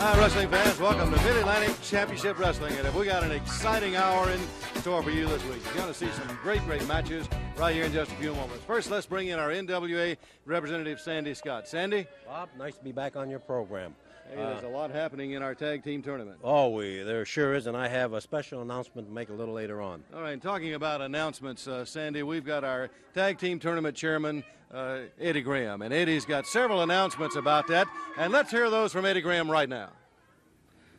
Hi, wrestling fans. Welcome to Mid-Atlantic Championship Wrestling. And we got an exciting hour in store for you this week. You're going to see some great matches right here in just a few moments. First, let's bring in our NWA representative, Sandy Scott. Sandy? Bob, nice to be back on your program. Hey, there's a lot happening in our tag team tournament. Oh, there sure is, and I have a special announcement to make a little later on. All right, talking about announcements, Sandy, we've got our tag team tournament chairman, Eddie Graham, and Eddie's got several announcements about that, and let's hear those from Eddie Graham right now.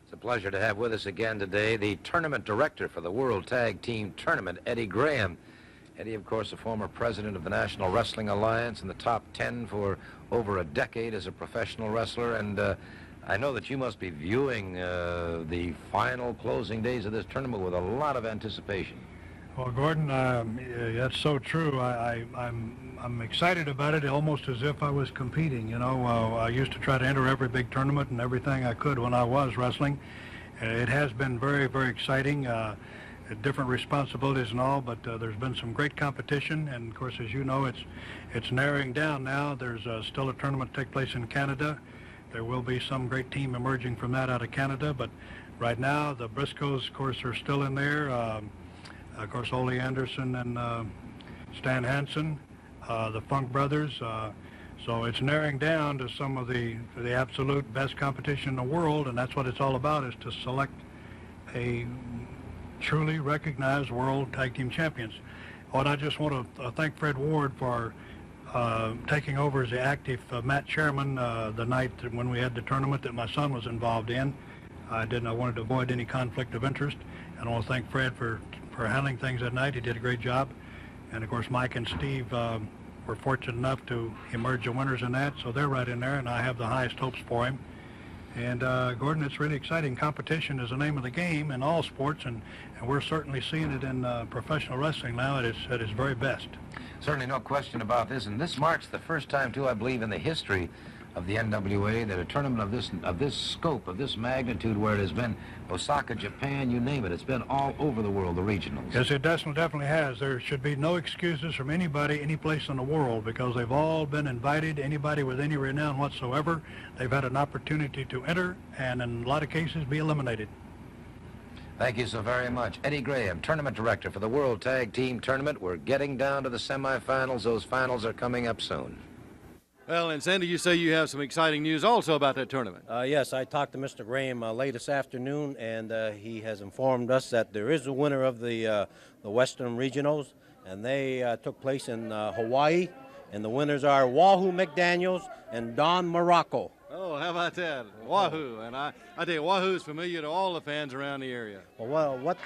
It's a pleasure to have with us again today the tournament director for the World Tag Team Tournament, Eddie Graham. Eddie, of course, a former president of the National Wrestling Alliance in the top 10 for over a decade as a professional wrestler, and I know that you must be viewing the final closing days of this tournament with a lot of anticipation. Well, Gordon, that's so true. I'm excited about it, almost as if I was competing. You know, I used to try to enter every big tournament and everything I could when I was wrestling. It has been very, very exciting. Different responsibilities and all, but there's been some great competition, and of course, as you know, it's narrowing down now. There's still a tournament to take place in Canada. There will be some great team emerging from that out of Canada, but right now the Briscoes, of course, are still in there. Of course, Ole Anderson and Stan Hansen, the Funk Brothers. So it's narrowing down to some of the absolute best competition in the world, and that's what it's all about, is to select a truly recognized world tag team champions. Oh, and I just want to thank Fred Ward for taking over as the active mat chairman the night when we had the tournament that my son was involved in. I wanted to avoid any conflict of interest, and I want to thank Fred for handling things that night. He did a great job, and of course Mike and Steve were fortunate enough to emerge the winners in that, so they're right in there, and I have the highest hopes for him. And Gordon, it's really exciting. Competition is the name of the game in all sports, and we're certainly seeing it in professional wrestling now at its very best. Certainly no question about this, and this marks the first time, too, I believe, in the history of the NWA that a tournament of this scope, of this magnitude, where it has been Osaka, Japan, you name it, it's been all over the world, the regionals. Yes, it definitely has. There should be no excuses from anybody, any place in the world, because they've all been invited. Anybody with any renown whatsoever, they've had an opportunity to enter, and in a lot of cases be eliminated. Thank you so very much. Eddie Graham, tournament director for the World Tag Team Tournament. We're getting down to the semifinals. Those finals are coming up soon. Well, and Sandy, you say you have some exciting news also about that tournament. Yes, I talked to Mr. Graham late this afternoon, and he has informed us that there is a winner of the Western Regionals, and they took place in Hawaii, and the winners are Wahoo McDaniels and Don Morocco. Oh, how about that? Wahoo. And I tell you, Wahoo's familiar to all the fans around the area. Well, what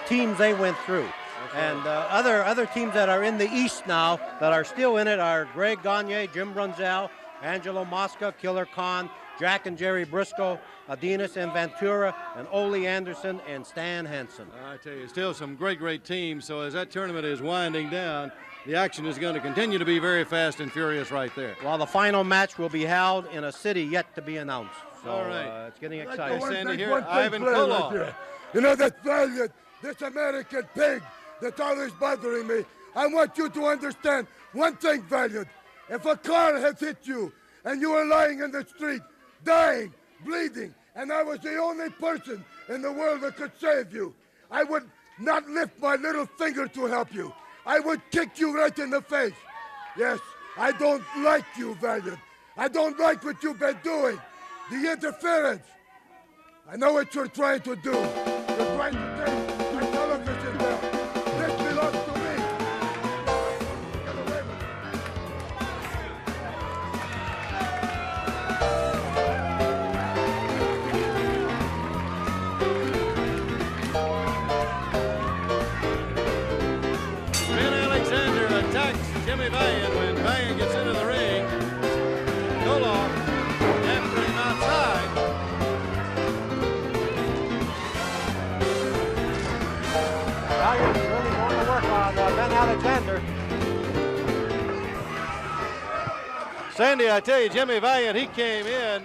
teams they went through. Okay. And other teams that are in the East now that are still in it are Greg Gagne, Jim Brunzell, Angelo Mosca, Killer Khan, Jack and Jerry Briscoe, Adenis and Ventura, and Ole Anderson and Stan Hansen. I tell you, still some great teams. So as that tournament is winding down, the action is going to continue to be very fast and furious right there. Well, the final match will be held in a city yet to be announced. So, all right. It's getting exciting. Sandy here, Ivan Koloff. Right, you know that valiant, this American pig that's always bothering me. I want you to understand one thing, Valiant. If a car has hit you and you are lying in the street, dying, bleeding, and I was the only person in the world that could save you, I would not lift my little finger to help you. I would kick you right in the face. Yes, I don't like you, Valiant. I don't like what you've been doing. The interference. I know what you're trying to do. You're trying to take my television down. This belongs to me. Get away with it. Ben Alexander attacks Jimmy Valiant when Valiant gets into the ring. Koloff after him outside. Valiant is really going to work on Ben Alexander. Sandy, I tell you, Jimmy Valiant, he came in.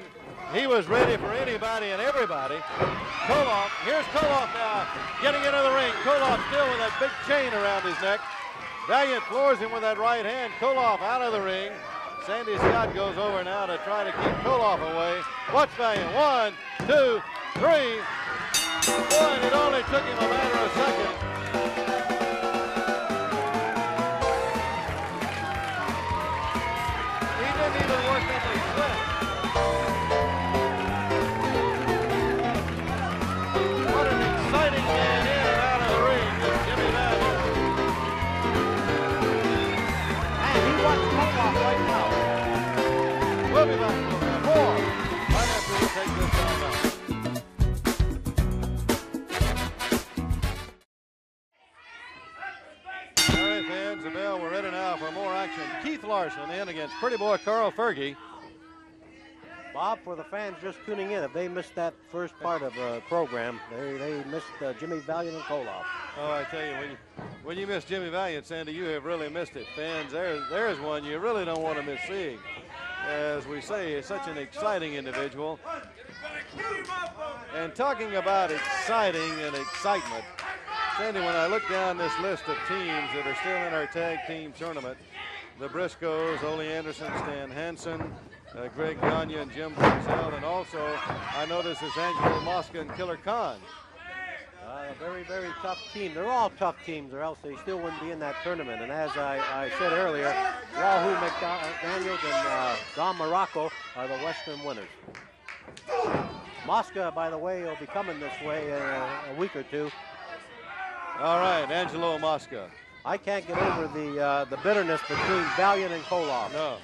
He was ready for anybody and everybody. Koloff, here's Koloff now, getting into the ring. Koloff still with that big chain around his neck. Valiant floors him with that right hand. Koloff out of the ring. Sandy Scott goes over now to try to keep Koloff away. Watch Valiant. 1, 2, 3. Boy, and it only took him a matter of seconds. He didn't even work up a sweat. What an exciting man in and out of the ring, this Jimmy Valiant. And he wants Koloff right now. We'll be back with more right after we take this time out. All right, fans, the bell, we're ready now for more action. Keith Larson in against pretty boy Carl Fergie. Bob, for the fans just tuning in, if they missed that first part of the program, they missed Jimmy Valiant and Koloff. Oh, I tell you, when you miss Jimmy Valiant, Sandy, you have really missed it. Fans, there's one you really don't want to miss seeing. As we say, he's such an exciting individual. And talking about exciting and excitement, Sandy, when I look down this list of teams that are still in our tag team tournament, the Briscoes, Ole Anderson, Stan Hansen, Greg Gagne and Jim Brunzell, and also I notice it's Angelo Mosca and Killer Khan. A very, very tough team. They're all tough teams, or else they still wouldn't be in that tournament. And as I said earlier, Wahoo McDaniels and Don Morocco are the Western winners. Mosca, by the way, will be coming this way in a week or two. All right, Angelo Mosca. I can't get over the bitterness between Valiant and Koloff. No.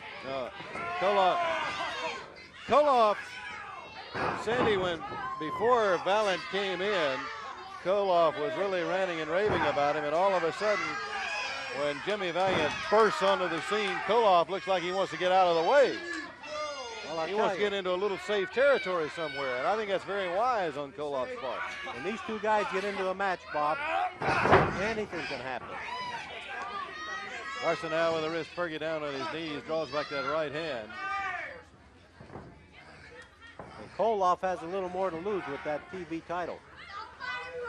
Koloff, Sandy, before Valiant came in, Koloff was really ranting and raving about him, and all of a sudden, when Jimmy Valiant bursts onto the scene, Koloff looks like he wants to get out of the way. Well, he wants to get into a little safe territory somewhere, and I think that's very wise on Koloff's part. When these two guys get into a match, Bob, anything can happen. Larson now with the wrist, Fergie down on his knees, draws back that right hand. And Koloff has a little more to lose with that TV title.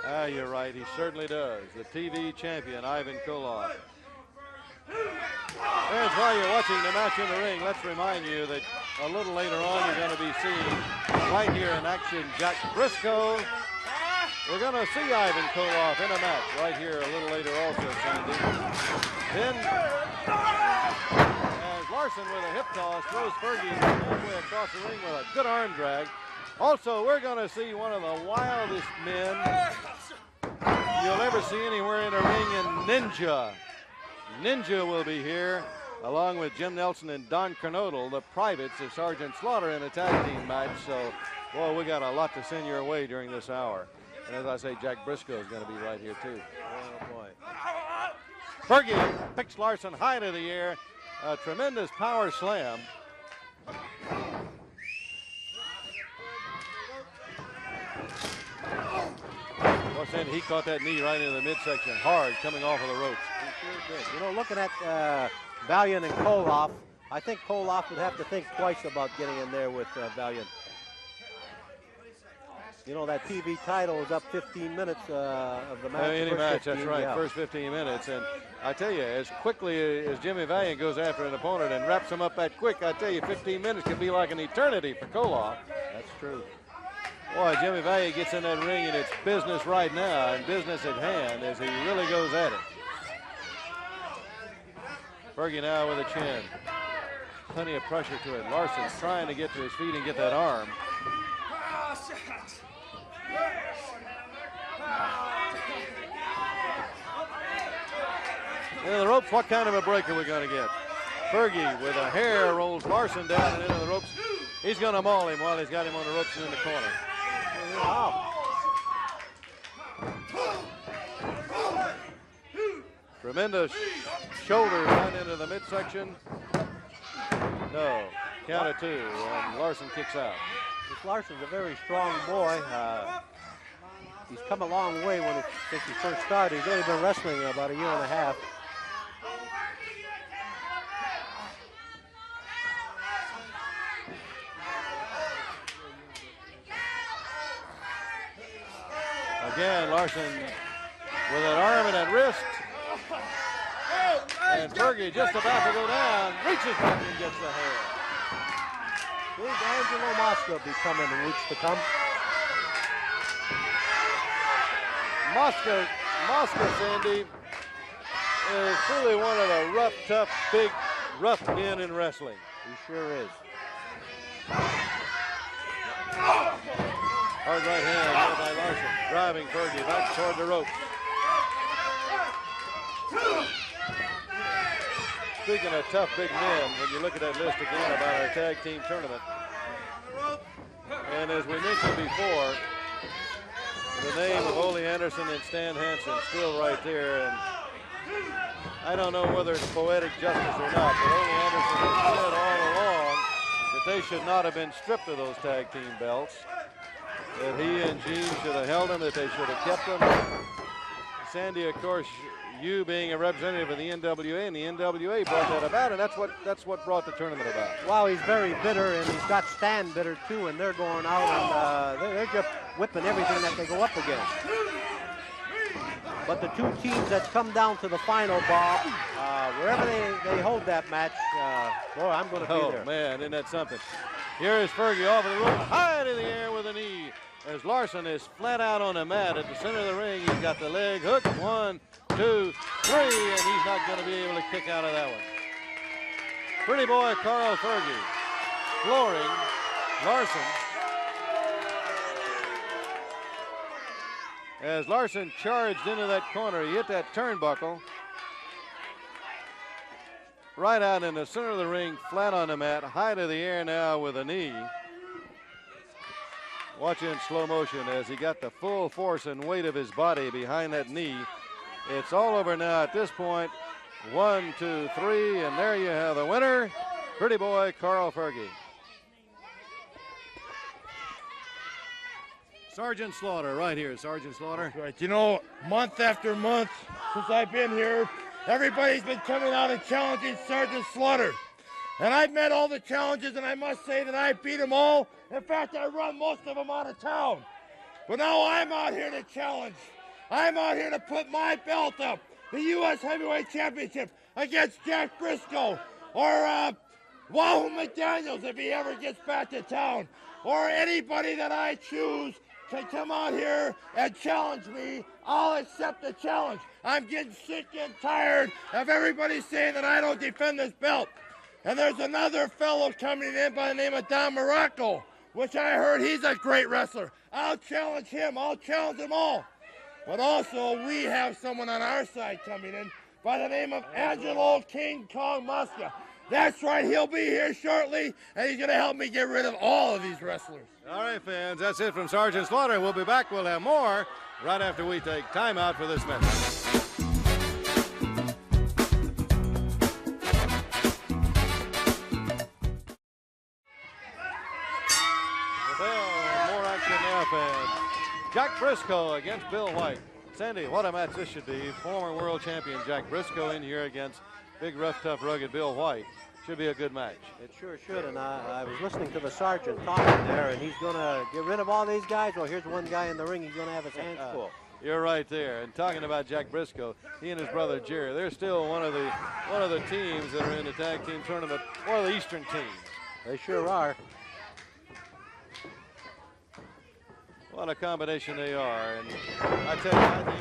You're right, he certainly does. The TV champion, Ivan Koloff. Fans, while you're watching the match in the ring, let's remind you that a little later on you're going to be seeing right here in action Jack Briscoe. We're going to see Ivan Koloff in a match right here a little later also, Sandy. Then, as Larson with a hip toss throws Fergie halfway across the ring with a good arm drag. Also, we're going to see one of the wildest men you'll ever see anywhere in a ring in Ninja. Ninja will be here, along with Jim Nelson and Don Kernodle, the privates of Sergeant Slaughter in a tag team match. So, boy, we got a lot to send your way during this hour. And as I say, Jack Briscoe is going to be right here, too. Oh, boy. Fergie picks Larson high to the air. A tremendous power slam. Well, Sandy, he caught that knee right into the midsection hard coming off of the ropes. He sure did. You know, looking at Valiant and Koloff, I think Koloff would have to think twice about getting in there with Valiant. You know, that TV title is up 15 minutes of the match. Any match, 15, that's right, yeah. First 15 minutes. And I tell you, as quickly as Jimmy Valiant goes after an opponent and wraps him up that quick, I tell you, 15 minutes can be like an eternity for Koloff. That's true. Boy, Jimmy Valiant gets in that ring, and it's business right now and business at hand as he really goes at it. Fergie now with a chin. Plenty of pressure to it. Larson trying to get to his feet and get that arm. Into the ropes, what kind of a break are we going to get? Fergie with a hair rolls Larson down and into the ropes. He's going to maul him while he's got him on the ropes and in the corner. Wow. Tremendous shoulder right into the midsection. No, count of two, and Larson kicks out. This Larson's a very strong boy. He's come a long way since he first started. He's only been wrestling about a year and a half. Again, Larson with that arm and that wrist. And Fergie just about to go down, reaches back and gets the hair. Big Angelo Mosca will be coming in weeks to come. Mosca, Sandy, is truly one of the rough, tough, big, rough men in wrestling. He sure is. Hard right hand held by Larson, driving Fergie back toward the ropes. Speaking of tough big men, when you look at that list again about our tag team tournament, and as we mentioned before, the name of Ole Anderson and Stan Hansen still right there, and I don't know whether it's poetic justice or not, but Ole Anderson has said all along that they should not have been stripped of those tag team belts, that he and Gene should have held them, that they should have kept them. Sandy, of course, you being a representative of the NWA, and the NWA brought that about, and that's what brought the tournament about. Well, he's very bitter, and he's got Stan bitter too, and they're going out and they're just whipping everything that they go up against. But the two teams that come down to the final, Bob, wherever they hold that match, boy, I'm going to be there. Oh, man, isn't that something? Here is Fergie off of the rope, high to the air with a knee. As Larson is flat out on the mat at the center of the ring, he's got the leg hooked. 1, 2, 3, and he's not going to be able to kick out of that one. Pretty boy Carl Fergie flooring Larson. As Larson charged into that corner, he hit that turnbuckle right out in the center of the ring, flat on the mat, high to the air now with a knee. Watch in slow motion as he got the full force and weight of his body behind that knee. It's all over now at this point. 1, 2, 3, and there you have the winner, pretty boy Carl Fergie. Sergeant Slaughter, right here, Sergeant Slaughter. Right, you know, month after month since I've been here, everybody's been coming out and challenging Sergeant Slaughter. And I've met all the challenges, and I must say that I beat them all. In fact, I run most of them out of town. But now I'm out here to challenge. I'm out here to put my belt up, the U.S. Heavyweight Championship, against Jack Briscoe, or Wahoo McDaniels if he ever gets back to town, or anybody that I choose to come out here and challenge me. I'll accept the challenge. I'm getting sick and tired of everybody saying that I don't defend this belt. And there's another fellow coming in by the name of Don Morocco, which I heard he's a great wrestler. I'll challenge him. I'll challenge them all. But also, we have someone on our side coming in by the name of Angelo King Kong Mosca. That's right, he'll be here shortly, and he's going to help me get rid of all of these wrestlers. All right, fans, that's it from Sergeant Slaughter. We'll be back. We'll have more right after we take time out for this message. More action now, fans. Jack Briscoe against Bill White. Sandy, what a match this should be. Former world champion Jack Briscoe in here against big, rough, tough, rugged Bill White. Should be a good match. It sure should, and I was listening to the sergeant talking there, and he's going to get rid of all these guys. Well, here's one guy in the ring. He's going to have his hands full. You're right there. And talking about Jack Briscoe, he and his brother Jerry, they're still one of the teams that are in the tag team tournament, one of the Eastern teams. They sure are. What a combination they are. And I tell you,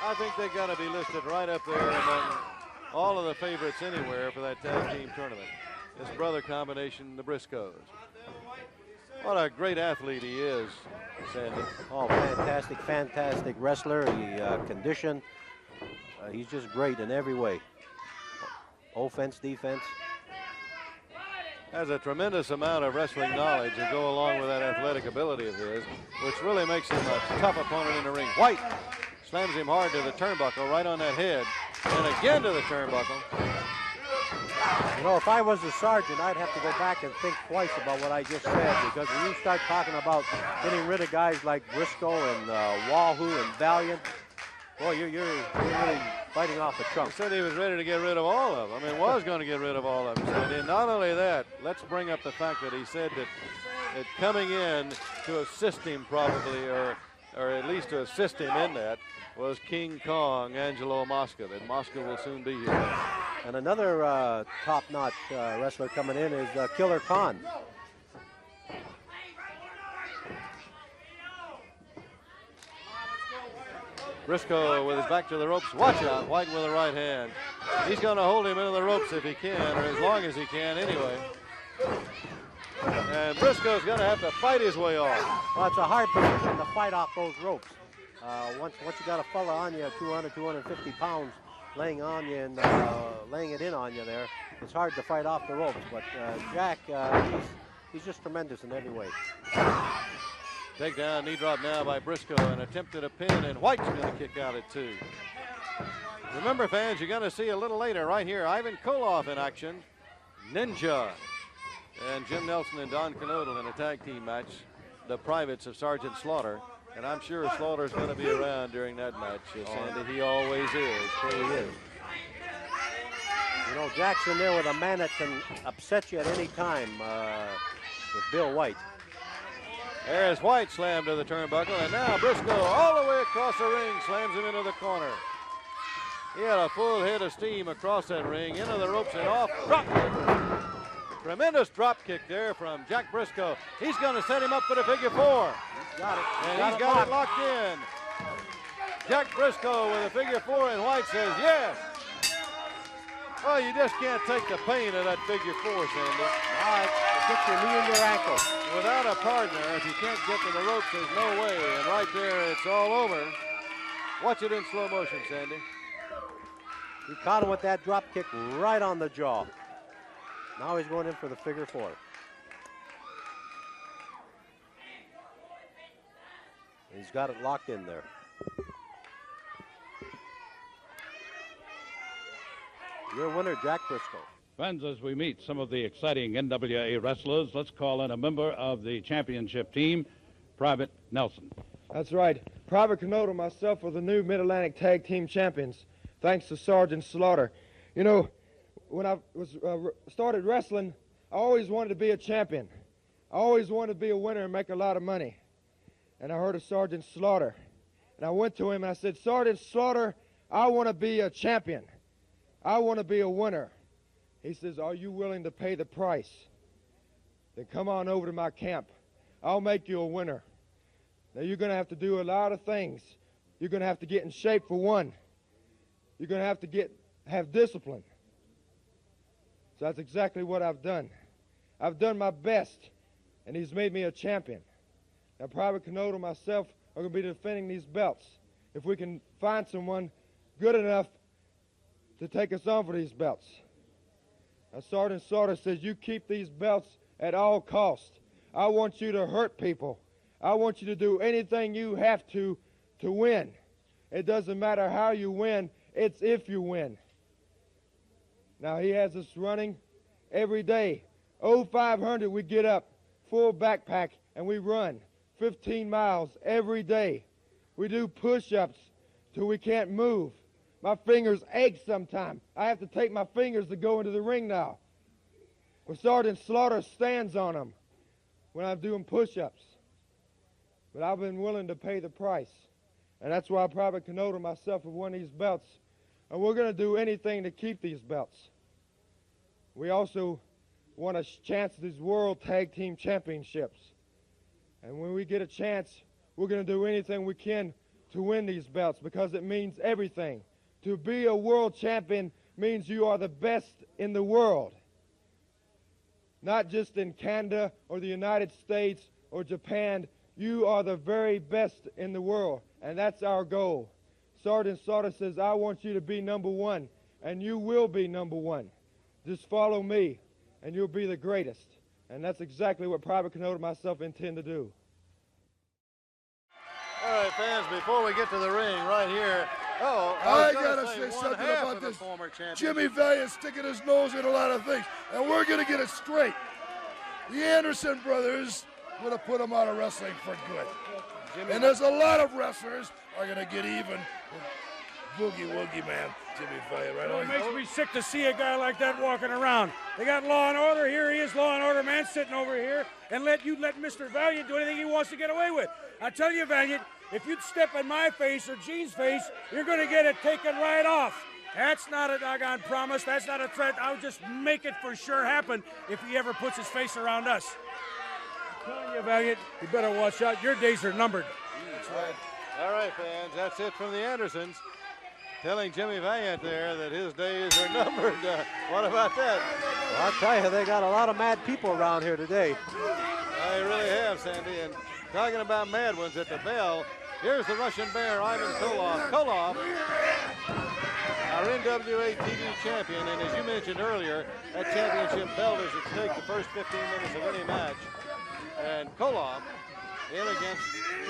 I think they got to be listed right up there among all of the favorites anywhere for that tag team tournament. This brother combination, the Briscoes. What a great athlete he is, Sandy. Oh, fantastic, fantastic wrestler. He conditioned. He's just great in every way. Offense, defense. Has a tremendous amount of wrestling knowledge to go along with that athletic ability of his, which really makes him a tough opponent in the ring. White slams him hard to the turnbuckle, right on that head, and again to the turnbuckle. You know, if I was the sergeant, I'd have to go back and think twice about what I just said, because when you start talking about getting rid of guys like Briscoe and Wahoo and Valiant, boy, you're really biting off a chunk. He said he was ready to get rid of all of them. I mean, was going to get rid of all of them. And not only that, let's bring up the fact that he said that coming in to assist him probably, or at least to assist him in that, was King Kong, Angelo Mosca, that Mosca will soon be here. And another top-notch wrestler coming in is Killer Khan. Briscoe with his back to the ropes. Watch out, White with the right hand. He's going to hold him into the ropes if he can, or as long as he can anyway. And Briscoe's going to have to fight his way off. Well, it's a hard position to fight off those ropes. Once you got a fella on you, 200, 250 pounds, laying on you and laying it in on you there, it's hard to fight off the ropes. But Jack, he's just tremendous in every way. Takedown, knee drop now by Briscoe, and attempted a pin, and White's going to kick out at 2. Remember, fans, you're going to see a little later right here Ivan Koloff in action. Ninja. And Jim Nelson and Don Knodel in a tag team match. The privates of Sergeant Slaughter. And I'm sure Slaughter's going to be around during that match, Sandy. He always is. He is. You know, Jack's in there with a man that can upset you at any time with Bill White. There's White slammed to the turnbuckle, and now Briscoe all the way across the ring slams him into the corner. He had a full head of steam across that ring, into the ropes and off. Drop kick. Tremendous drop kick there from Jack Briscoe. He's going to set him up for the figure 4. He's got it. And he's got it locked in. Jack Briscoe with a figure 4, and White says yes. Well, you just can't take the pain of that figure 4, Sandy. All right, get your knee in your ankle. Without a partner, if you can't get to the ropes, there's no way. And right there, it's all over. Watch it in slow motion, Sandy. He caught him with that drop kick right on the jaw. Now he's going in for the figure 4. He's got it locked in there. Your winner, Jack Briscoe. Friends, as we meet some of the exciting NWA wrestlers, let's call in a member of the championship team, Private Nelson. That's right. Private Knodel and myself are the new Mid-Atlantic Tag Team Champions, thanks to Sergeant Slaughter. You know, when I started wrestling, I always wanted to be a champion. I always wanted to be a winner and make a lot of money. And I heard of Sergeant Slaughter. And I went to him and I said, Sergeant Slaughter, I want to be a champion. I want to be a winner. He says, are you willing to pay the price? Then come on over to my camp. I'll make you a winner. Now you're going to have to do a lot of things. You're going to have to get in shape for one. You're going to have to have discipline. So that's exactly what I've done. I've done my best, and he's made me a champion. Now Private Knodel and myself are going to be defending these belts. If we can find someone good enough to take us on for these belts. Now Sergeant Slaughter says you keep these belts at all costs. I want you to hurt people. I want you to do anything you have to win. It doesn't matter how you win, it's if you win. Now he has us running every day. 0500 we get up, full backpack, and we run 15 miles every day. We do push-ups till we can't move. My fingers ache sometimes. I have to take my fingers to go into the ring now. Well, Sergeant Slaughter stands on them when I'm doing push-ups. But I've been willing to pay the price. And that's why Private Knodel and myself have won these belts. And we're going to do anything to keep these belts. We also want a chance at these World Tag Team Championships. And when we get a chance, we're going to do anything we can to win these belts because it means everything. To be a world champion means you are the best in the world. Not just in Canada or the United States or Japan. You are the very best in the world, and that's our goal. Sergeant Slaughter says, I want you to be number one, and you will be number one. Just follow me, and you'll be the greatest. And that's exactly what Private Knodel and myself intend to do. All right, fans, before we get to the ring right here, I gotta say something about this. Jimmy Valiant sticking his nose in a lot of things, and we're gonna get it straight. The Anderson brothers would have put him out of wrestling for good. And there's a lot of wrestlers are gonna get even with Boogie Woogie Man, Jimmy Valiant, right on. It makes me sick to see a guy like that walking around. They got Law and Order. Here he is, Law and Order man, sitting over here, and let Mr. Valiant do anything he wants to get away with. I tell you, Valiant, if you'd step in my face or Gene's face, you're going to get it taken right off. That's not a doggone promise. That's not a threat. I'll just make it for sure happen if he ever puts his face around us. I'm telling you, Valiant, you better watch out. Your days are numbered. That's right. All right, fans, that's it from the Andersons. Telling Jimmy Valiant there that his days are numbered. What about that? Well, I'll tell you, they got a lot of mad people around here today. They really have, Sandy. And talking about mad ones at the bell, here's the Russian Bear, Ivan Koloff. Koloff, our NWA TV champion, and as you mentioned earlier, that championship belt is at stake the first 15 minutes of any match. And Koloff in against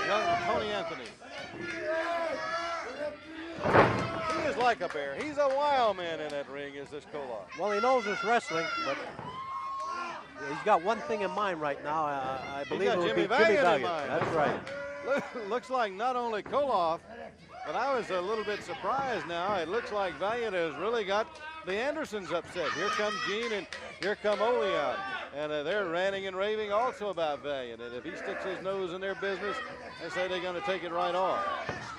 young Tony Anthony. He is like a bear. He's a wild man in that ring, is this Koloff. Well, he knows it's wrestling, but he's got one thing in mind right now. I believe it would be Jimmy Valiant. In mind. That's right. Looks like not only Koloff, but I was a little bit surprised now. It looks like Valiant has really got the Andersons upset. Here comes Gene and here come Ole out. And they're ranting and raving also about Valiant. And if he sticks his nose in their business, they say they're going to take it right off.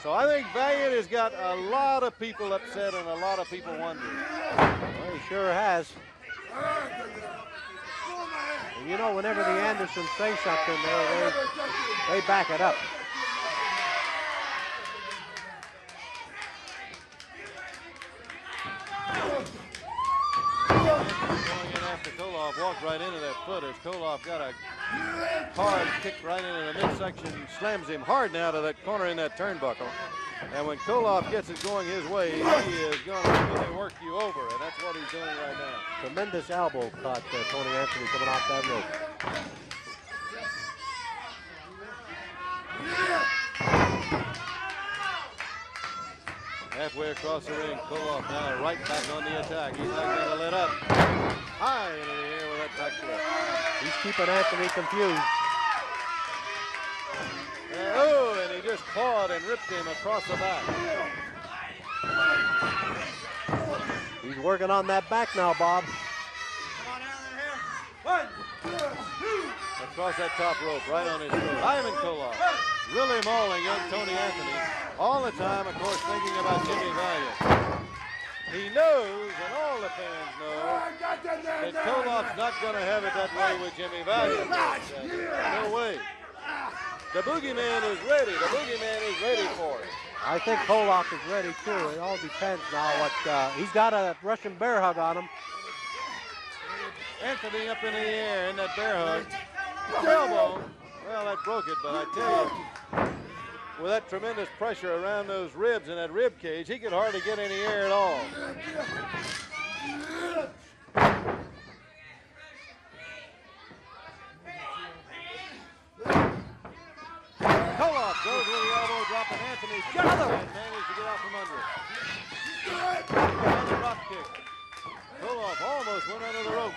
So I think Valiant has got a lot of people upset and a lot of people wondering. Well, he sure has. And you know, whenever the Andersons say something, they back it up. Going in after Koloff, walked right into that foot as Koloff got a hard kick right into the midsection, slams him hard now to that corner in that turnbuckle. And when Koloff gets it going his way, he is going to really work you over, and that's what he's doing right now. Tremendous elbow caught Tony Anthony coming off that rope. Halfway across the ring, Koloff now right back on the attack. He's not going to let up. High into the air with that back flip. He's keeping Anthony confused. And he just clawed and ripped him across the back. He's working on that back now, Bob. Across that top rope, right on his throat. Ivan Koloff really mauling young Tony Anthony. All the time, of course, thinking about Jimmy Valiant. He knows, and all the fans know, that Koloff's not going to have it that way with Jimmy Valiant. No way. The boogeyman is ready. The boogeyman is ready for it. I think Koloff is ready, too. It all depends now. He's got a Russian bear hug on him. Anthony up in the air in that bear hug. Elbow. Well, that broke it, but I tell you, with that tremendous pressure around those ribs and that rib cage, he could hardly get any air at all. Koloff goes with the elbow drop, and Anthony just managed to get out from under it. Another drop kick. Koloff almost went under the rope.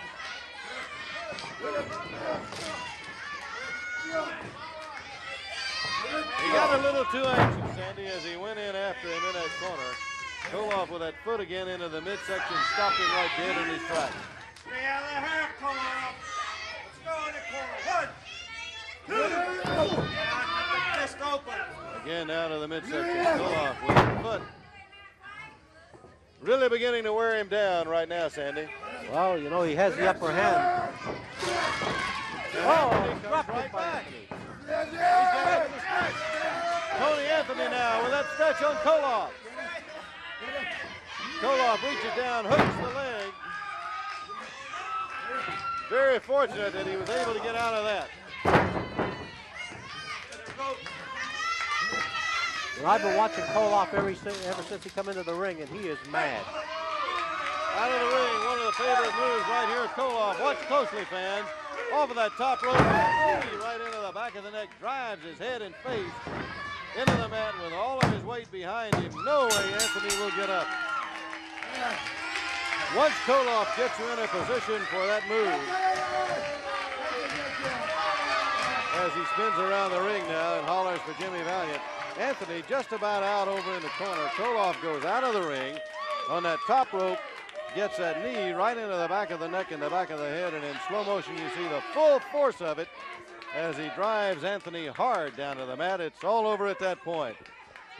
He got a little too anxious, Sandy, as he went in after him in that corner. Koloff with that foot again into the midsection, stopped him right dead in his tracks. Stay out of the half, Koloff. Let's go in the corner. 1, 2. Get the fist open. Again down to the midsection. Koloff with the foot. Really beginning to wear him down right now, Sandy. Well, you know, he has the upper hand. Oh, he comes right back. He's got the stretch. Tony Anthony now with that stretch on Koloff. Koloff reaches down, hooks the leg. Very fortunate that he was able to get out of that. Well, I've been watching Koloff ever since he come into the ring, and he is mad. Out of the ring, one of the favorite moves right here is Koloff. Watch closely, fans. Off of that top rope, right into the back of the neck, drives his head and face into the mat with all of his weight behind him. No way Anthony will get up. Once Koloff gets you in a position for that move, as he spins around the ring now and hollers for Jimmy Valiant, Anthony just about out over in the corner. Koloff goes out of the ring on that top rope, gets that knee right into the back of the neck and the back of the head, and in slow motion you see the full force of it as he drives Anthony hard down to the mat. It's all over at that point.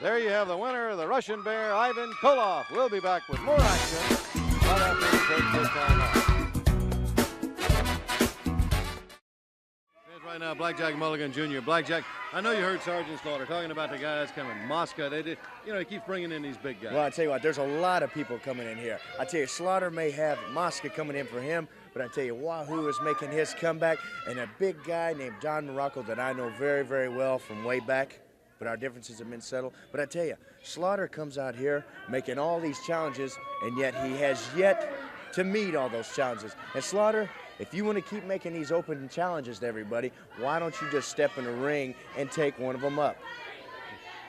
There you have the winner, the Russian Bear, Ivan Koloff. We'll be back with more action right after we take this time off. Right now, Blackjack Mulligan Jr. Blackjack, I know you heard Sergeant Slaughter talking about the guys coming. Mosca, they did, you know, he keeps bringing in these big guys. Well, I tell you what, there's a lot of people coming in here. I tell you, Slaughter may have Mosca coming in for him, but I tell you, Wahoo is making his comeback, and a big guy named John Morocco that I know very, very well from way back, but our differences have been settled. But I tell you, Slaughter comes out here making all these challenges, and yet he has yet to meet all those challenges. And Slaughter, if you want to keep making these open challenges to everybody, why don't you just step in the ring and take one of them up?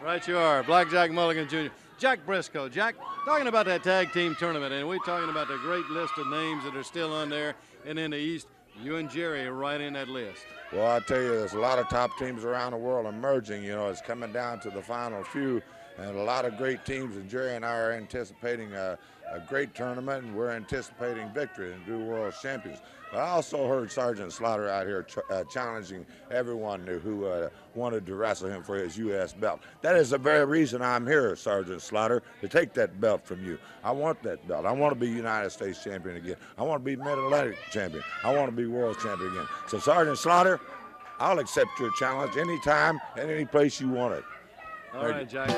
Right you are. Blackjack Mulligan Jr. Jack Briscoe. Jack, talking about that tag team tournament, and we're talking about the great list of names that are still on there, and in the East, you and Jerry are right in that list. Well, I tell you, there's a lot of top teams around the world emerging. You know, it's coming down to the final few, and a lot of great teams, and Jerry and I are anticipating a great tournament, and we're anticipating victory and new world champions. But I also heard Sergeant Slaughter out here challenging everyone who wanted to wrestle him for his U.S. belt. That is the very reason I'm here, Sergeant Slaughter, to take that belt from you. I want that belt. I want to be United States champion again. I want to be Mid-Atlantic champion. I want to be world champion again. So, Sergeant Slaughter, I'll accept your challenge anytime and any place you want it. All right, Jack.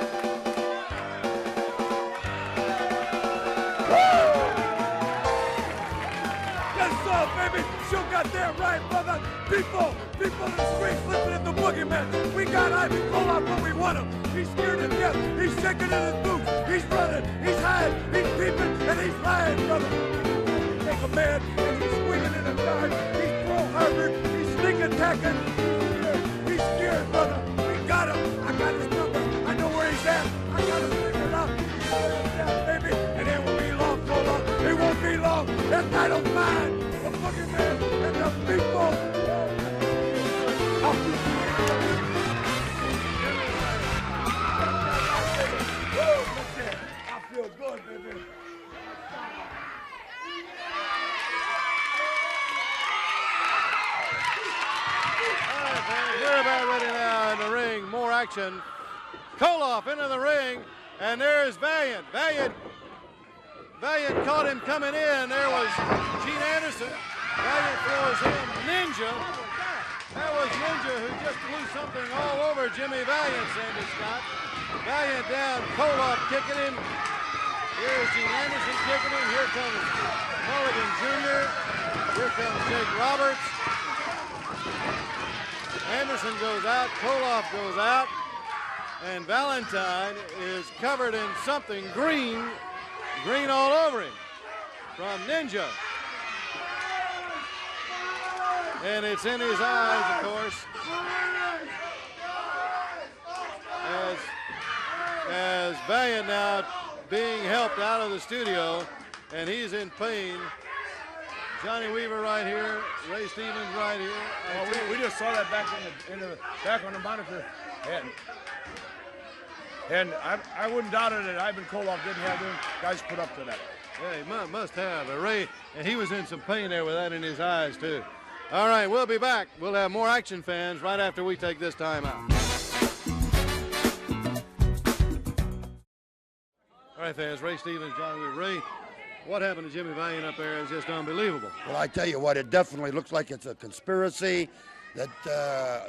Baby, you got that right, brother. People in the streets listening to the boogeyman. We got Ivy Koloff when we want him. He's scared to death. He's shaking in his boots. He's running. He's hiding. He's peeping, and he's lying, brother. He take a man and he's swinging in the dark. He's pro-Harvard. He's sneak attacking. He's scared, brother. We got him. I got his number. I know where he's at. I got him figured out. He's going down, baby. And it won't be long, Koloff. It won't be long. That night of mine. Man and the people. I feel good, baby. All right, fans, we're about ready now in the ring. More action. Koloff into the ring, and there's Valiant. Valiant caught him coming in. There was Gene Anderson. Valiant throws him. Ninja. That was Ninja who just blew something all over Jimmy Valiant, Sandy Scott. Valiant down. Koloff kicking him. Here's Gene Anderson kicking him. Here comes Mulligan Jr. Here comes Jake Roberts. Anderson goes out. Koloff goes out. And Valentine is covered in something green. Green all over him from Ninja. And it's in his eyes, of course. As Valiant now being helped out of the studio, and he's in pain. Johnny Weaver right here, Ray Stevens right here. Well, we just saw that back back on the monitor, and I wouldn't doubt it that Ivan Koloff didn't have them guys put up to that. Yeah, he must have. Ray, and he was in some pain there with that in his eyes too. All right, we'll be back. We'll have more action, fans, right after we take this time out. All right, fans, Ray Stevens, John Weaver. Ray, what happened to Jimmy Valiant up there is just unbelievable. Well, I tell you what, it definitely looks like it's a conspiracy that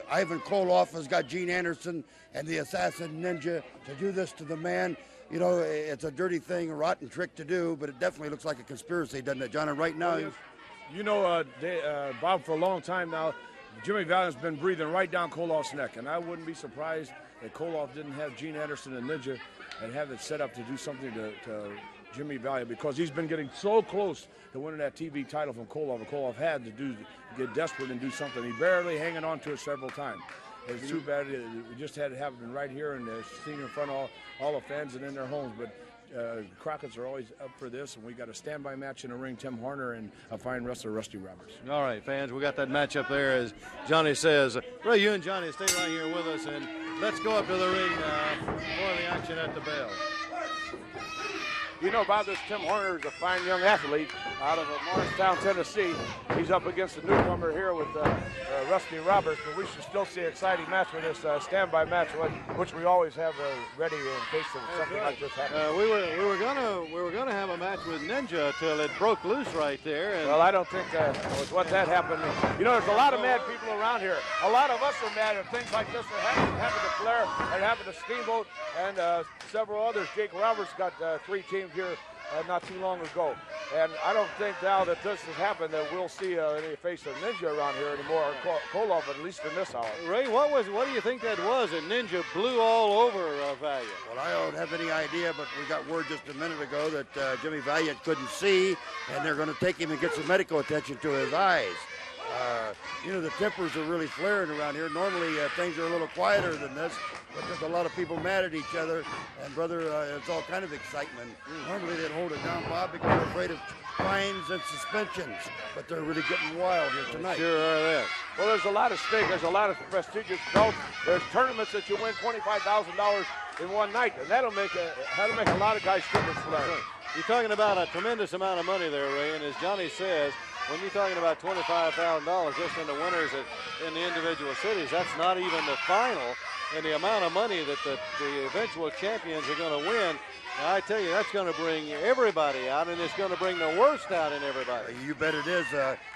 Ivan Koloff has got Gene Anderson and the assassin Ninja to do this to the man. You know, it's a dirty thing, a rotten trick to do, but it definitely looks like a conspiracy, doesn't it, John? And right now, you know, Bob, for a long time now, Jimmy Valiant's been breathing right down Koloff's neck, and I wouldn't be surprised that Koloff didn't have Gene Anderson and Ninja and have it set up to do something to Jimmy Valiant, because he's been getting so close to winning that TV title from Koloff, and Koloff had to get desperate and do something. He barely hanging on to it several times. It's too bad. We just had it happen right here and seen in front of all the fans and in their homes. But Crockett's are always up for this, and we got a standby match in the ring, Tim Horner and a fine wrestler, Rusty Roberts. All right, fans, we got that match up there, as Johnny says. Ray, you and Johnny stay right here with us, and let's go up to the ring for the action at the bell. you know about this Tim Horner is a fine young athlete out of Morristown, Tennessee. He's up against a newcomer here with Rusty Roberts, but we should still see an exciting match with this standby match, which we always have ready in case of something like this happens. We were gonna have a match with Ninja till it broke loose right there. And well, I don't think was what that happened. You know, there's a lot of mad people around here. A lot of us are mad at things like this that happened to Flair and happened to Steamboat and several others. Jake Roberts got 3 teams here not too long ago. And I don't think now that this has happened that we'll see any face of Ninja around here anymore, or Koloff, at least in this hour. Ray, what do you think that was that Ninja blew all over Valiant? Well, I don't have any idea, but we got word just a minute ago that Jimmy Valiant couldn't see, and they're going to take him and get some medical attention to his eyes. You know, the tempers are really flaring around here. Normally, things are a little quieter than this, but there's a lot of people mad at each other, and, brother, it's all kind of excitement. Normally, they'd hold it down, Bob, because they're afraid of fines and suspensions, but they're really getting wild here tonight. Sure are there. Well, there's a lot of stake. There's a lot of prestigious belts. There's tournaments that you win $25,000 in one night, and that'll make a lot of guys think it's Flair. You're talking about a tremendous amount of money there, Ray, and as Johnny says, when you're talking about $25,000 just in the winners in the individual cities, that's not even the final, and the amount of money that the eventual champions are going to win. Now, I tell you, that's going to bring everybody out, and it's going to bring the worst out in everybody. You bet it is.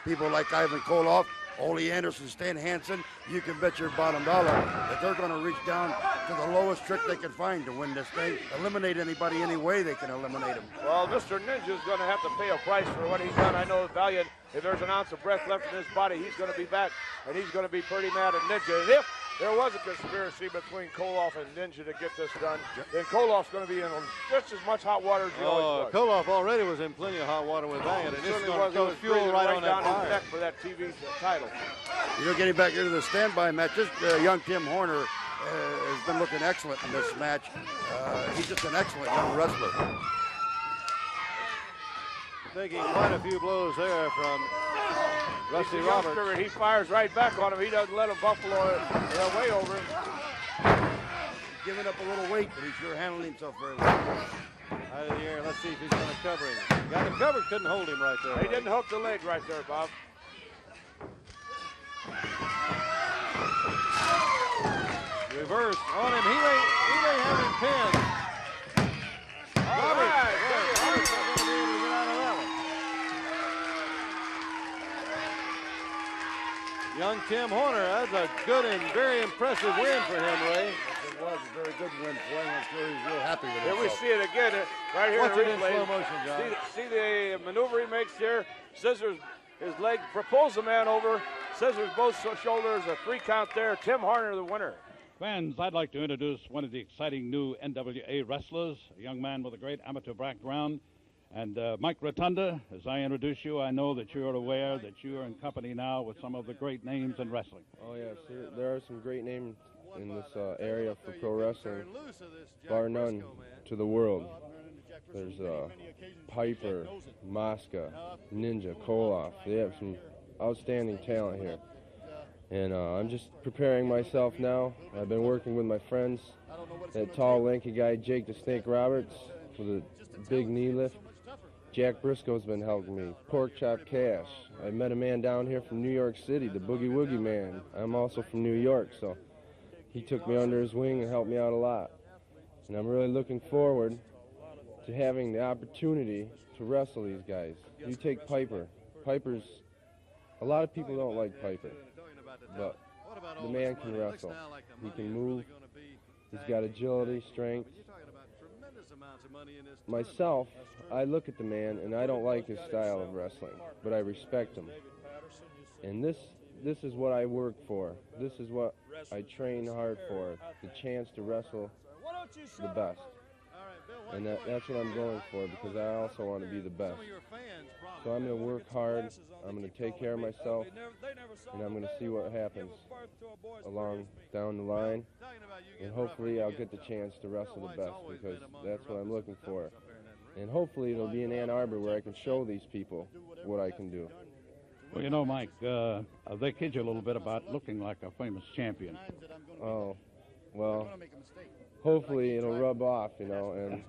People like Ivan Koloff, Ole Anderson, Stan Hansen, you can bet your bottom dollar that they're going to reach down to the lowest trick they can find to win this thing, eliminate anybody any way they can eliminate them. Well, Mr. Ninja's going to have to pay a price for what he's done. I know Valiant, if there's an ounce of breath left in his body, he's going to be back, and he's going to be pretty mad at Ninja. And if there was a conspiracy between Koloff and Ninja to get this done, then Koloff's going to be in just as much hot water as he always was. Koloff already was in plenty of hot water with Valiant, and this is going to go fuel right on that fire. Neck for that TV title. You know, getting back here to the standby match, this young Tim Horner has been looking excellent in this match. He's just an excellent young wrestler. Taking quite a few blows there from Rusty Roberts. He fires right back on him. He doesn't let him buffalo way over him. He's giving up a little weight, but he's sure handling himself very well. Out of the air. Let's see if he's going to cover him. Got him covered. Couldn't hold him right there. He didn't hook the leg right there, Bob. Reverse on him. He may have him pinned. Roberts. Young Tim Horner, that's a good and very impressive win for him, Ray. It was a very good win for him. I'm sure he's real happy with it. Here we see it again, right here. Watch in it in slow motion, John. See the maneuver he makes here. Scissors his leg, pulls the man over. Scissors both shoulders, a 3 count there. Tim Horner, the winner. Fans, I'd like to introduce one of the exciting new NWA wrestlers, a young man with a great amateur background. And Mike Rotunda, as I introduce you, I know that you're aware that you are in company now with some of the great names in wrestling. Oh, yes, there are some great names in this area for pro wrestling, bar none to the world. There's Piper, Mosca, Ninja, Koloff. They have some outstanding talent here. And I'm just preparing myself now. I've been working with my friends, that tall, lanky guy, Jake the Snake Roberts, with a big knee lift. Jack Briscoe's been helping me. Pork Chop Cash. I met a man down here from New York City, the Boogie Woogie Man. I'm also from New York, so he took me under his wing and helped me out a lot. And I'm really looking forward to having the opportunity to wrestle these guys. You take Piper. Piper's, a lot of people don't like Piper, but the man can wrestle. He can move. He's got agility, strength. Myself, I look at the man and I don't like his style of wrestling, but I respect him. And this is what I work for. This is what I train hard for, the chance to wrestle the best. And that's what I'm going for, because I also want to be the best. So I'm going to work hard, I'm going to take care of myself, and I'm going to see what happens along down the line. And hopefully I'll get the chance to wrestle the best, because that's what I'm looking for. And hopefully it'll be in Ann Arbor where I can show these people what I can do. Well, you know, Mike, they kid you a little bit about looking like a famous champion. Oh, well, hopefully it'll rub off, you know, and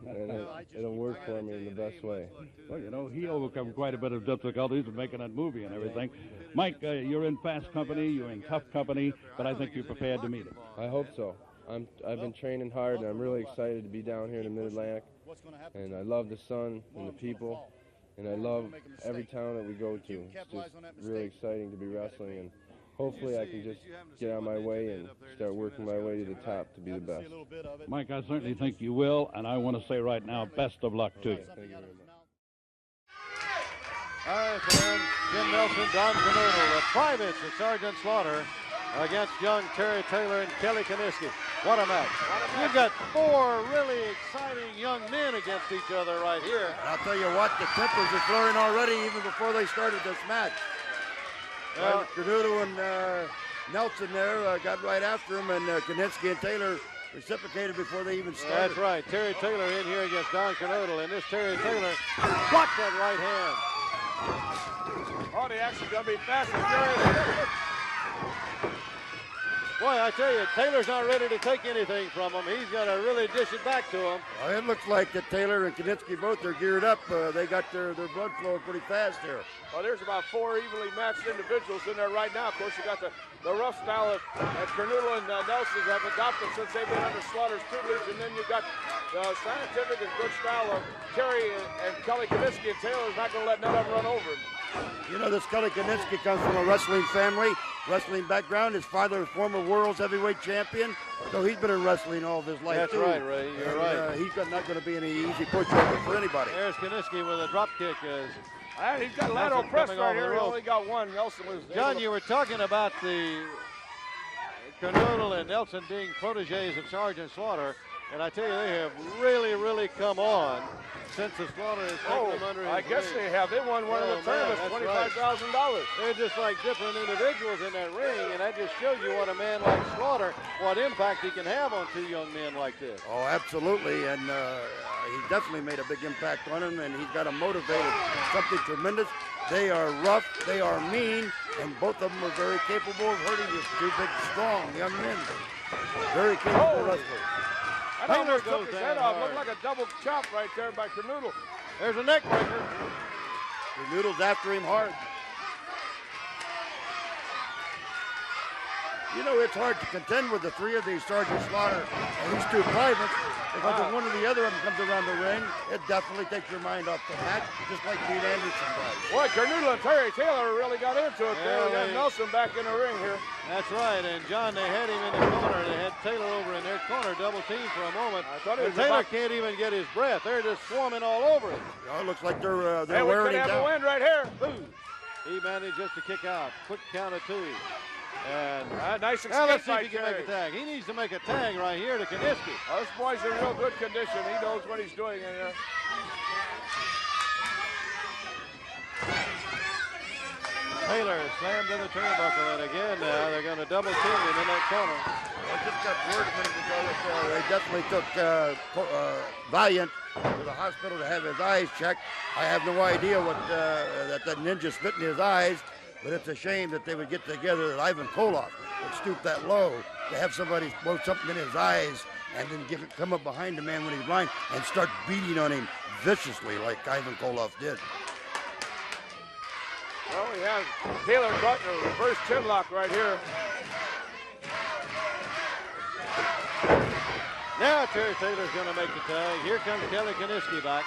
it'll work for me in the best way. Well, you know, he overcome quite a bit of difficulties in making that movie and everything. Mike, you're in fast company, you're in tough company, but I think you're prepared to meet him. I hope so. I've been training hard, and I'm really excited to be down here in the Mid-Atlantic. And I love the sun and the people, and I love every town that we go to. It's just really exciting to be wrestling, and hopefully I can just get out of my way and start working my way to the top to be the best. Mike, I certainly think you will, and I want to say right now, best of luck to you. Thank you very much. All right, so then Jim Nelson, Don Canoodle, the privates of Sergeant Slaughter against young Terry Taylor and Kelly Kaniski. What a match. You've got four really exciting young men against each other right here. And I'll tell you what, the tempers are flaring already even before they started this match. Well, Canoodle and Nelson there got right after him, and Kaniski and Taylor reciprocated before they even started. That's right. Terry Taylor in here against Don Canoodle, and this Terry Taylor blocked that right hand. Oh, the action's going to be fast and furious. Boy, I tell you, Taylor's not ready to take anything from him. He's going to really dish it back to him. Well, it looks like that Taylor and Kaniski both are geared up. They got their blood flowing pretty fast here. Well, there's about four evenly matched individuals in there right now. Of course, you got the rough style that Canoodle and Nelson have adopted since they've been under Slaughter's tutelage, and then you got the scientific and good style of Terry and Kelly Kaniski, and Taylor's not going to let none of them run over him. You know, this Kelly Kaniski comes from a wrestling family, wrestling background. His father is former world's heavyweight champion, so he's been in wrestling all of his life. That's too. right, Ray. You're right. He's not going to be any easy pushover for anybody. There's Kaniski with a drop kick. He's got lateral press right here. He only got one. Nelson was. John, you were talking about the Canoodle and Nelson being proteges of Sergeant Slaughter, and I tell you, they have really, really come on since the Slaughter has taken them under his I guess wing. they have. They won one of the tournaments, $25,000. They're just like different individuals in that ring, and that just shows you what a man like Slaughter, what impact he can have on two young men like this. Oh, absolutely, and he definitely made a big impact on him, and he's got him motivated. Something tremendous. They are rough, they are mean, and both of them are very capable of hurting you. Two big, strong young men. Very capable wrestlers. That almost took his head off. Looked like a double chop right there by Canoodle. There's a neck breaker. Canoodle's after him hard. You know, it's hard to contend with the three of these Sergeant Slaughter and these two privates, because if one or the other of them comes around the ring, it definitely takes your mind off the match, just like Pete Anderson does. Boy, Canoodle and Terry Taylor really got into it there. We got Nelson back in the ring here. That's right, and John, they had him in the corner. They had Taylor over in their corner, double team for a moment. But Taylor can't even get his breath. They're just swarming all over him. Oh, it looks like they're hey, we wearing could him have down. a win right here. Ooh. He managed just to kick out. Quick count of two. And nice escape now let's see by if he can Terry. make a tag. He needs to make a tag right here to Kaniski. This boy's in real good condition. He knows what he's doing in there. Taylor slammed in the turnbuckle, and again now they're going to double team him in that corner. I just got word a minute ago that they definitely took Valiant to the hospital to have his eyes checked. I have no idea what that the ninja spit in his eyes, but it's a shame that they would get together, that Ivan Koloff would stoop that low to have somebody blow something in his eyes and then come up behind the man when he's blind and start beating on him viciously like Ivan Koloff did. Well, we have Taylor caught in a reverse chin lock right here. Now Terry Taylor's going to make the tag. Here comes Kelly Kaniski back.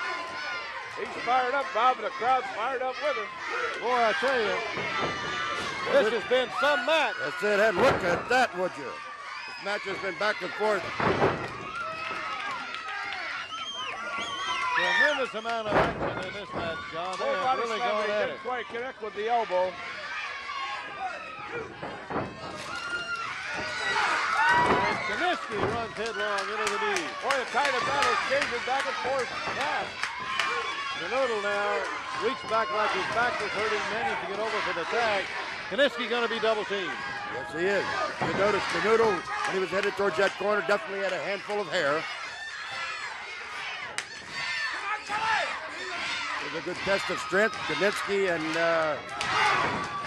He's fired up, Bob, and the crowd's fired up with him. Boy, I tell you, this has been some match. That's it, and look at that, would you? This match has been back and forth. Tremendous amount of action in this match, John. They have really gone at it. Didn't quite connect with the elbow. And Kaniski runs headlong into the knee. Boy, the tide of battle is changing back and forth fast. Canoodle now reached back like his back was hurting, managed to get over for the tag. Kaniski going to be double teamed. Yes, he is. You notice Canoodle, when he was headed towards that corner, definitely had a handful of hair. It was a good test of strength. Kaniski and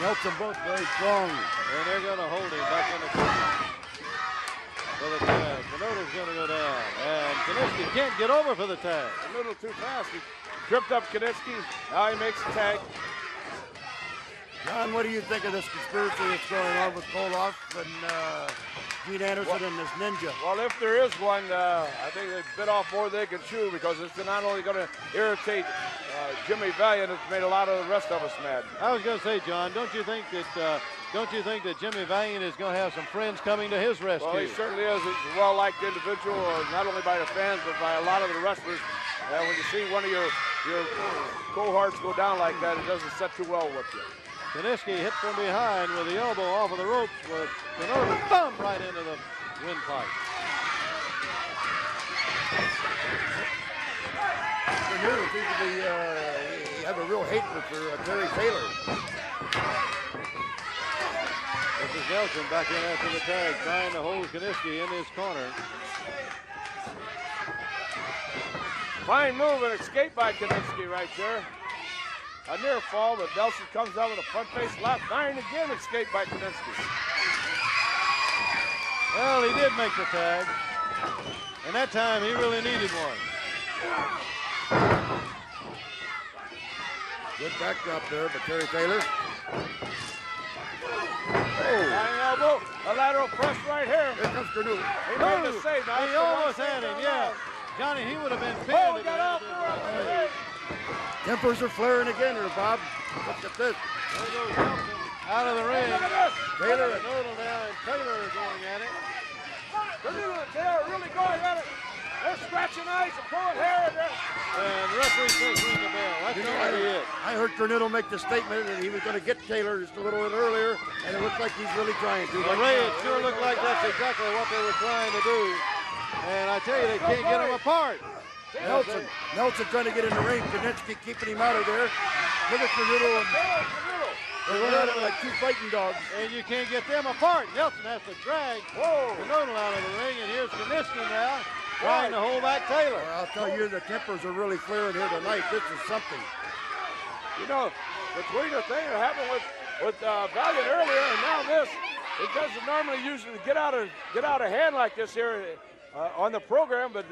Nelson both very strong. And they're going to hold him back in the corner for the tag. Canoodle's going to go down. can't get over for the tag. A little too fast. He tripped up Kiniski. Now he makes the tag. John, what do you think of this conspiracy that's going on with Koloff and Gene Anderson and this ninja? Well, if there is one, I think they bit off more than they can chew, because it's not only going to irritate Jimmy Valiant, it's made a lot of the rest of us mad. I was going to say, John, don't you think that Jimmy Valiant is going to have some friends coming to his rescue? Well, he certainly is. He's a well-liked individual, not only by the fans, but by a lot of the wrestlers. And when you see one of your cohorts go down like that, it doesn't set too well with you. Kiniski hit from behind with the elbow off of the ropes with Kenoda's thumb right into the windpipe. Kenoda seems to be have a real hatred for Terry Taylor. This is Nelson back in after the tag, trying to hold Kiniski in his corner. Fine move and escape by Kiniski right there. A near fall, but Nelson comes out with a front face left. Iron again, escape by Kiniski. Well, he did make the tag, and that time he really needed one. Good backdrop there, but Terry Taylor. Flying elbow, a lateral press right here. Here comes Kenoda. He made the save. Now He almost had him, yeah. Johnny, he would have been pinned. Oh, got off. Tempers are flaring again here, Bob. Look at this. There goes Nelson out of the ring. Look at this. Taylor. Kenoda now, and Taylor is going at it. Taylor really going at it. They're scratching eyes and pulling hair. And the referee says ring the bell. That's really it. I heard Cornetto make the statement that he was going to get Taylor just a little bit earlier, and it looks like he's really trying to. Well, Ray, it sure looked like that's exactly what they were trying to do. And I tell you, they can't get them apart. Nelson trying to get in the ring. Kiniski keeping him out of there. Look at Cornetto. They're running at it like two fighting dogs. And you can't get them apart. Nelson has to drag Cornetto out of the ring, and here's Kiniski now trying to hold back Taylor. Well, I'll tell you, the tempers are really flaring here tonight. This is something. You know, between the thing that happened with Valiant earlier and now this, it doesn't normally usually get out of hand like this here on the program, but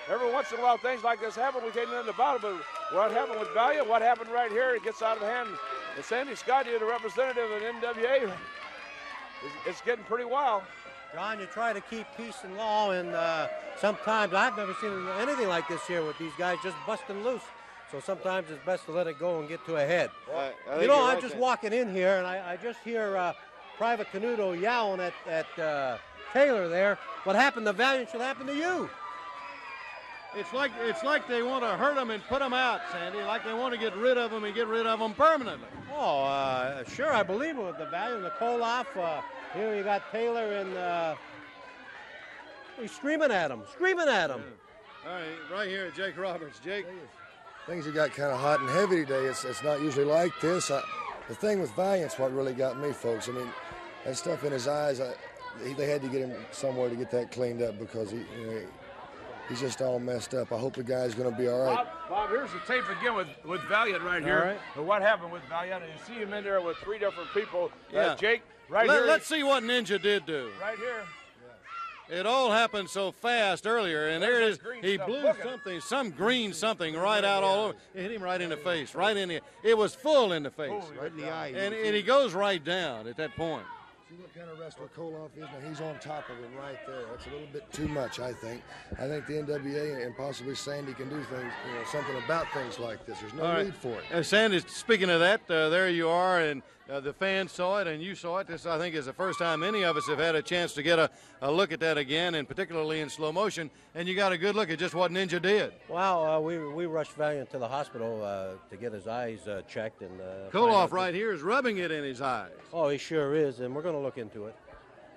every once in a while things like this happen. We take nothing about it, but what happened with Valiant, what happened right here, it gets out of hand. And Sandy Scotty, the representative of NWA, it's getting pretty wild. John, you try to keep peace and law, and sometimes I've never seen anything like this here with these guys just busting loose. So sometimes it's best to let it go and get to a head. You know, I'm just walking in here, and I just hear Private Canuto yelling at Taylor there. What happened to Valiant should happen to you. It's like they want to hurt them and put them out, Sandy. Like they want to get rid of them and get rid of them permanently. Oh, sure, I believe it with the Valiant, the Koloff. Here you got Taylor and he's screaming at him. Yeah. All right, right here, Jake Roberts. Jake. Things have got kind of hot and heavy today. It's not usually like this. The thing with Valiant's what really got me, folks. I mean, that stuff in his eyes, they had to get him somewhere to get that cleaned up because he's just all messed up. I hope the guy's going to be all right. Bob, here's the tape again with Valiant right here. Right. And what happened with Valiant? And you see him in there with three different people. Yeah. Jake, right here. Let's see what Ninja did do. Right here. It all happened so fast earlier, and there it is. He blew something, some green something right out all over. It hit him right in the face, right in the. It was full in the face, right in the eye. and he goes right down at that point. See what kind of wrestler Koloff is? Now he's on top of him right there. That's a little bit too much, I think. I think the NWA and possibly Sandy can do things, something about things like this. There's no need for it. And Sandy, speaking of that, there you are, and the fans saw it, and you saw it. This, I think, is the first time any of us have had a chance to get a look at that again, and particularly in slow motion. And you got a good look at just what Ninja did. Wow, we rushed Valiant to the hospital to get his eyes checked. And Koloff right here is rubbing it in his eyes. Oh, he sure is, and we're going to look into it.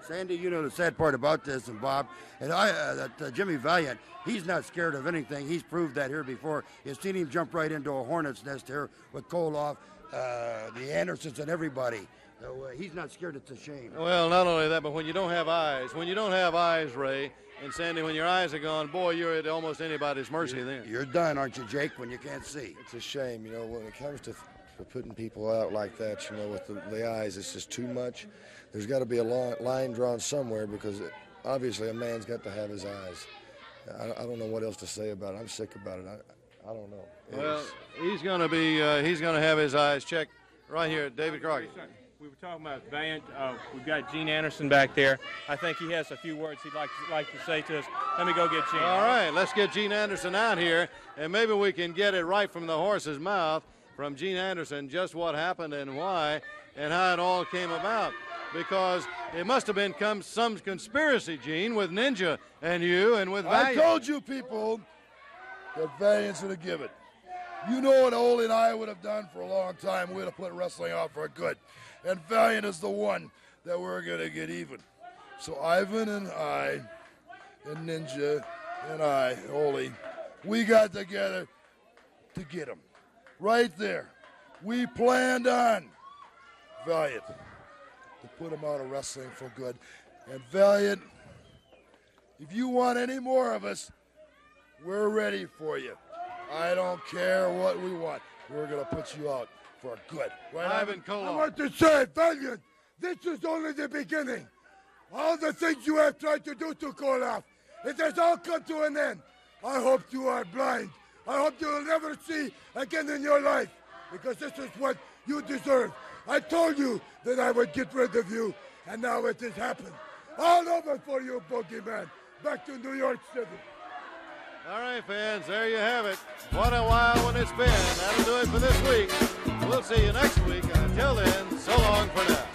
Sandy, you know the sad part about this, and Bob, and that Jimmy Valiant, he's not scared of anything. He's proved that here before. You've seen him jump right into a hornet's nest here with Koloff, the Andersons, and everybody. So, he's not scared. It's a shame. Well, not only that, but when you don't have eyes, Ray, and Sandy, when your eyes are gone, boy, you're at almost anybody's mercy then. You're done, aren't you, Jake, when you can't see? It's a shame, when it comes to putting people out like that, with the eyes, it's just too much. There's got to be a line drawn somewhere because obviously a man's got to have his eyes. I don't know what else to say about it. I'm sick about it. I don't know. Well, he's going to be, he's going to have his eyes checked right here at David Crockett. We were talking about Valiant. We've got Gene Anderson back there. I think he has a few words he'd like to say to us. Let me go get Gene. All right, let's get Gene Anderson out here, and maybe we can get it right from the horse's mouth from Gene Anderson just what happened and why and how it all came about. Because it must have been some conspiracy, Gene, with Ninja and you and with Valiant. I told you people that Valiant's going to give it. You know what Ole and I would have done for a long time. We would have put wrestling out for good. And Valiant is the one that we're going to get even. So Ivan and I, and Ninja and I, Ole, we got together to get him. Right there. We planned on Valiant to put him out of wrestling for good. And Valiant, if you want any more of us, we're ready for you. I don't care what we want. We're going to put you out for good. Right, Ivan Koloff? I want to say, Valiant, this is only the beginning. All the things you have tried to do to Koloff, it has all come to an end. I hope you are blind. I hope you will never see again in your life, because this is what you deserve. I told you that I would get rid of you, and now it has happened. All over for you, Bogeyman. Back to New York City. All right, fans, there you have it. What a while when it's been. That'll do it for this week. We'll see you next week, and until then, so long for now.